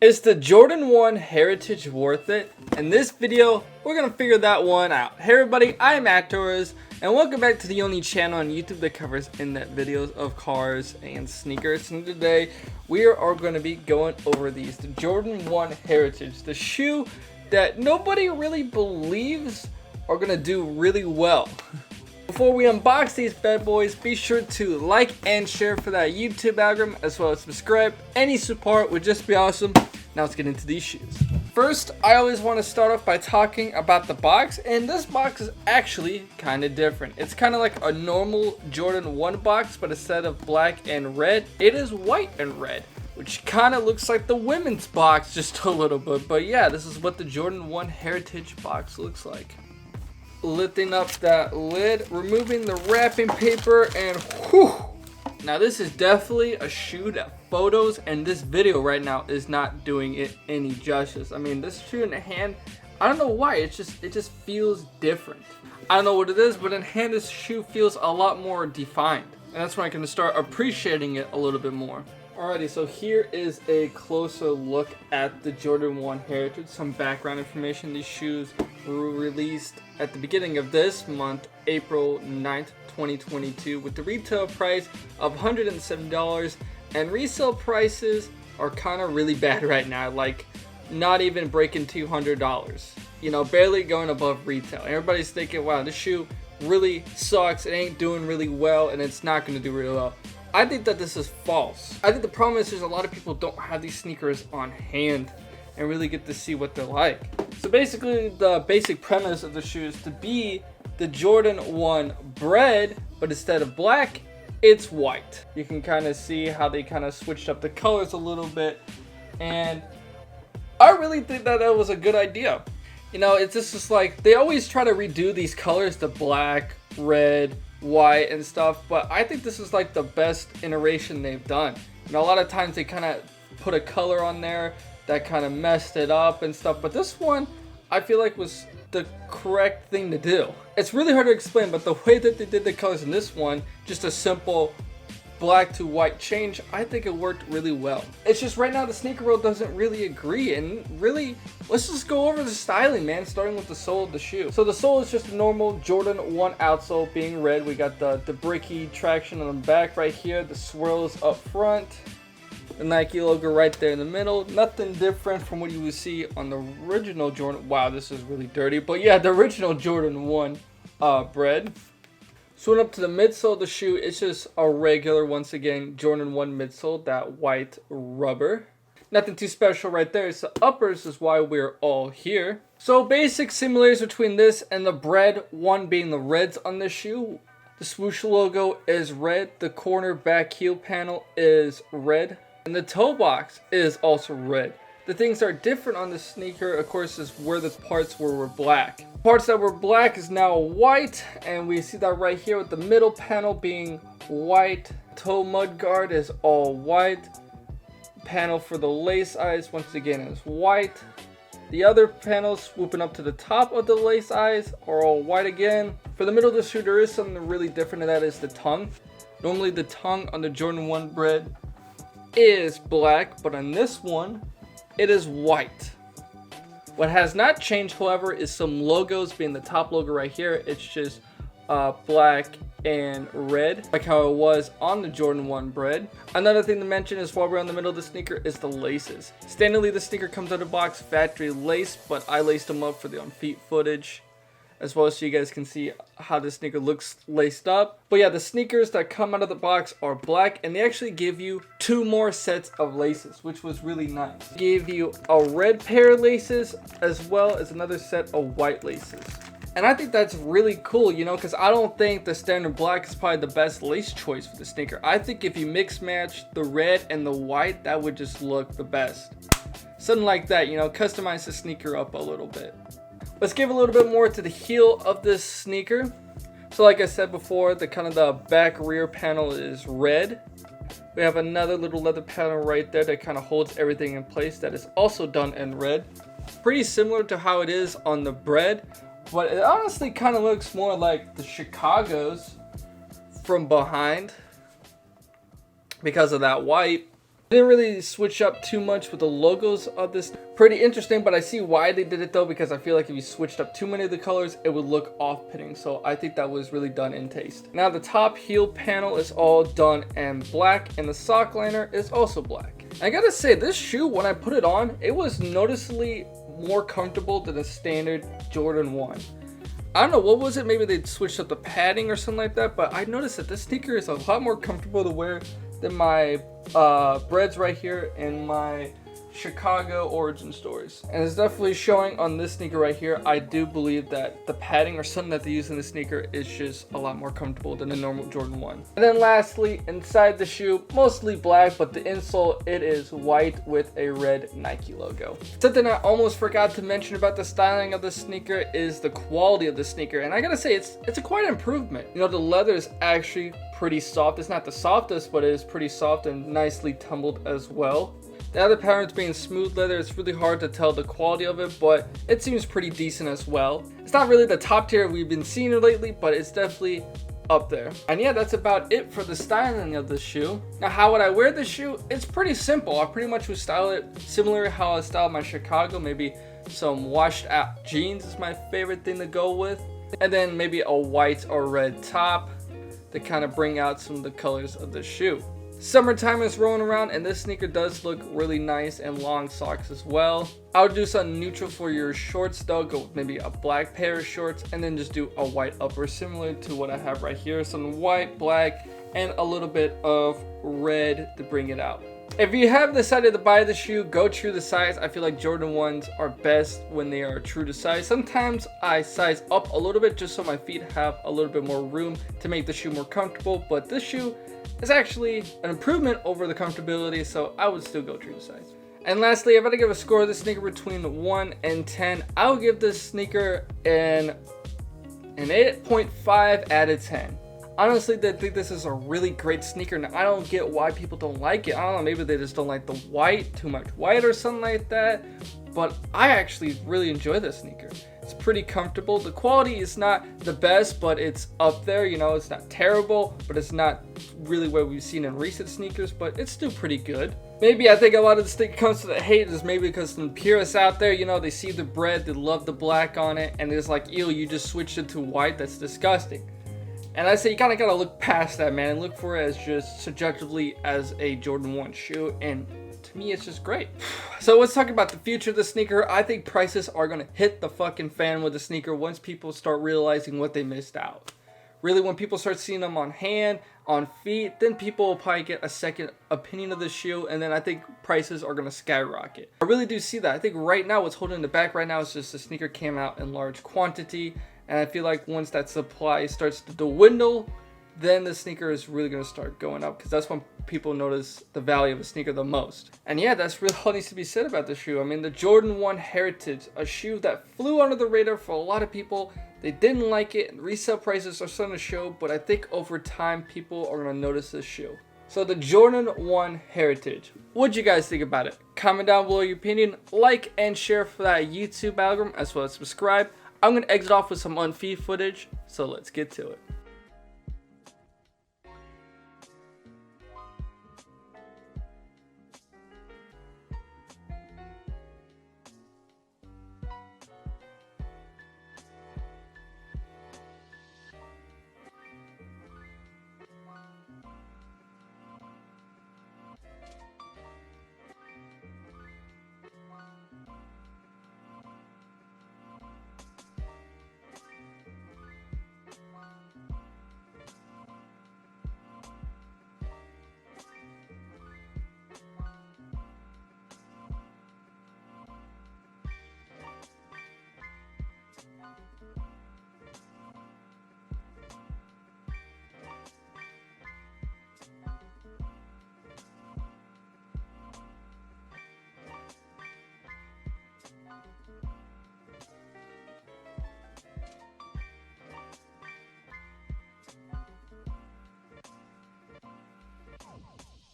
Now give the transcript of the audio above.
Is the Jordan 1 Heritage worth it? In this video, we're gonna figure that one out. Hey everybody, I'm Actors, and welcome back to the only channel on YouTube that covers in-depth videos of cars and sneakers. And today, we are going to be going over these. The Jordan 1 Heritage, the shoe that nobody really believes are gonna do really well. Before we unbox these bad boys, be sure to like and share for that YouTube algorithm, as well as subscribe. Any support would just be awesome. Now let's get into these shoes. First, I always want to start off by talking about the box, and this box is actually kind of different. It's kind of like a normal Jordan 1 box, but instead of black and red, it is white and red, which kind of looks like the women's box just a little bit. But yeah, this is what the Jordan 1 Heritage box looks like. Lifting up that lid, removing the wrapping paper, and whew. Now this is definitely a shoe that photos and this video right now is not doing it any justice. I mean, this shoe in the hand, I don't know why, it just feels different. I don't know what it is, but in hand this shoe feels a lot more defined. And that's when I can start appreciating it a little bit more. Alrighty, so here is a closer look at the Jordan 1 Heritage. Some background information. These shoes were released at the beginning of this month, April 9th, 2022, with the retail price of $107, and resale prices are kind of really bad right now, like not even breaking $200. You know, barely going above retail. Everybody's thinking, wow, this shoe really sucks, it ain't doing really well, and it's not going to do really well. I think that this is false. I think the problem is there's a lot of people don't have these sneakers on hand and really get to see what they're like. So basically the basic premise of the shoe is to be the Jordan 1 Bred, but instead of black, it's white. You can kind of see how they kind of switched up the colors a little bit, and I really think that that was a good idea. You know, it's just like they always try to redo these colors to black, red, white and stuff, but I think this is like the best iteration they've done. You know, a lot of times they kind of put a color on there that kind of messed it up and stuff, but this one I feel like was the correct thing to do. It's really hard to explain, but the way that they did the colors in this one, just a simple black to white change, I think it worked really well. It's just right now the sneaker world doesn't really agree, and really, let's just go over the styling, man, starting with the sole of the shoe. So the sole is just a normal Jordan 1 outsole being red. We got the bricky traction on the back right here, the swirls up front, the Nike logo right there in the middle. Nothing different from what you would see on the original Jordan. Wow, this is really dirty, but yeah, the original Jordan 1 Bred. Swing up to the midsole of the shoe, it's just a regular, once again, Jordan 1 midsole, that white rubber. Nothing too special right there. It's the uppers is why we're all here. So basic similarities between this and the Bred, one being the reds on the shoe. The swoosh logo is red, the corner back heel panel is red, and the toe box is also red. The things that are different on the sneaker, of course, is where the parts were black. Parts that were black is now white, and we see that right here with the middle panel being white. Toe mudguard is all white. Panel for the lace eyes, once again, is white. The other panels swooping up to the top of the lace eyes are all white again. For the middle of the shoe, there is something really different, and that is the tongue. Normally the tongue on the Jordan 1 Bred is black, but on this one, it is white. What has not changed, however, is some logos, being the top logo right here. It's just black and red, like how it was on the Jordan 1 Bred. Another thing to mention is, while we're in the middle of the sneaker, is the laces. Standardly, the sneaker comes out of the box factory lace, but I laced them up for the on-feet footage, as well, so you guys can see how the sneaker looks laced up. But yeah, the sneakers that come out of the box are black, and they actually give you 2 more sets of laces, which was really nice. They gave you a red pair of laces, as well as another set of white laces. And I think that's really cool, you know, because I don't think the standard black is probably the best lace choice for the sneaker. I think if you mix match the red and the white, that would just look the best. Something like that, you know, customize the sneaker up a little bit. Let's give a little bit more to the heel of this sneaker. So like I said before, the kind of the back rear panel is red. We have another little leather panel right there that kind of holds everything in place, that is also done in red. Pretty similar to how it is on the Bred, but it honestly kind of looks more like the Chicago's from behind because of that white. Didn't really switch up too much with the logos of this. Pretty interesting, but I see why they did it though, because I feel like if you switched up too many of the colors, it would look off-putting. So I think that was really done in taste. Now the top heel panel is all done in black, and the sock liner is also black. I gotta say, this shoe, when I put it on, it was noticeably more comfortable than a standard Jordan 1. I don't know, what was it? Maybe they switched up the padding or something like that, but I noticed that this sneaker is a lot more comfortable to wear than my breads right here and my Chicago origin stories. And it's definitely showing on this sneaker right here. I do believe that the padding or something that they use in the sneaker is just a lot more comfortable than the normal Jordan 1. And then lastly, inside the shoe, mostly black, but the insole, it is white with a red Nike logo. Something I almost forgot to mention about the styling of the sneaker is the quality of the sneaker. And I gotta say, it's a quite improvement. You know, the leather is actually pretty soft. It's not the softest, but it is pretty soft and nicely tumbled as well. The other patterns being smooth leather, it's really hard to tell the quality of it, but it seems pretty decent as well. It's not really the top tier we've been seeing lately, but it's definitely up there. And yeah, that's about it for the styling of the shoe. Now, how would I wear the shoe? It's pretty simple. I pretty much would style it similar to how I styled my Chicago. Maybe some washed out jeans is my favorite thing to go with. And then maybe a white or red top to kind of bring out some of the colors of the shoe. Summertime is rolling around, and this sneaker does look really nice, and long socks as well. I would do something neutral for your shorts though. Go with maybe a black pair of shorts and then just do a white upper, similar to what I have right here. Some white, black, and a little bit of red to bring it out. If you have decided to buy the shoe, go true to size. I feel like Jordan 1s are best when they are true to size. Sometimes I size up a little bit just so my feet have a little bit more room to make the shoe more comfortable, but this shoe is actually an improvement over the comfortability, so I would still go true to size. And lastly, if I had to give a score of this sneaker between 1 and 10, I would give this sneaker an 8.5 out of 10. Honestly, I think this is a really great sneaker. Now, I don't get why people don't like it. I don't know, maybe they just don't like the white, too much white or something like that. But I actually really enjoy this sneaker. It's pretty comfortable. The quality is not the best, but it's up there. You know, it's not terrible, but it's not really what we've seen in recent sneakers, but it's still pretty good. Maybe I think a lot of the sneaker comes to the hate is maybe because some purists out there, you know, they see the bread, they love the black on it, and it's like, ew, you just switched it to white. That's disgusting. And I say you kind of got to look past that, man, and look for it as just subjectively as a Jordan 1 shoe. And to me, it's just great. So let's talk about the future of the sneaker. I think prices are going to hit the fucking fan with the sneaker once people start realizing what they missed out. Really, when people start seeing them on hand, on feet, then people will probably get a second opinion of the shoe, and then I think prices are going to skyrocket. I really do see that. I think right now what's holding it back right now is just the sneaker came out in large quantity, and I feel like once that supply starts to dwindle, then the sneaker is really going to start going up, because that's when people notice the value of a sneaker the most. And yeah, that's really all needs to be said about the shoe. I mean, the Jordan 1 Heritage, a shoe that flew under the radar for a lot of people. They didn't like it, and resale prices are starting to show, but I think over time people are going to notice this shoe. So the Jordan 1 Heritage, what'd you guys think about it? Comment down below your opinion, like and share for that YouTube algorithm, as well as subscribe. I'm going to exit off with some on-feed footage, so let's get to it.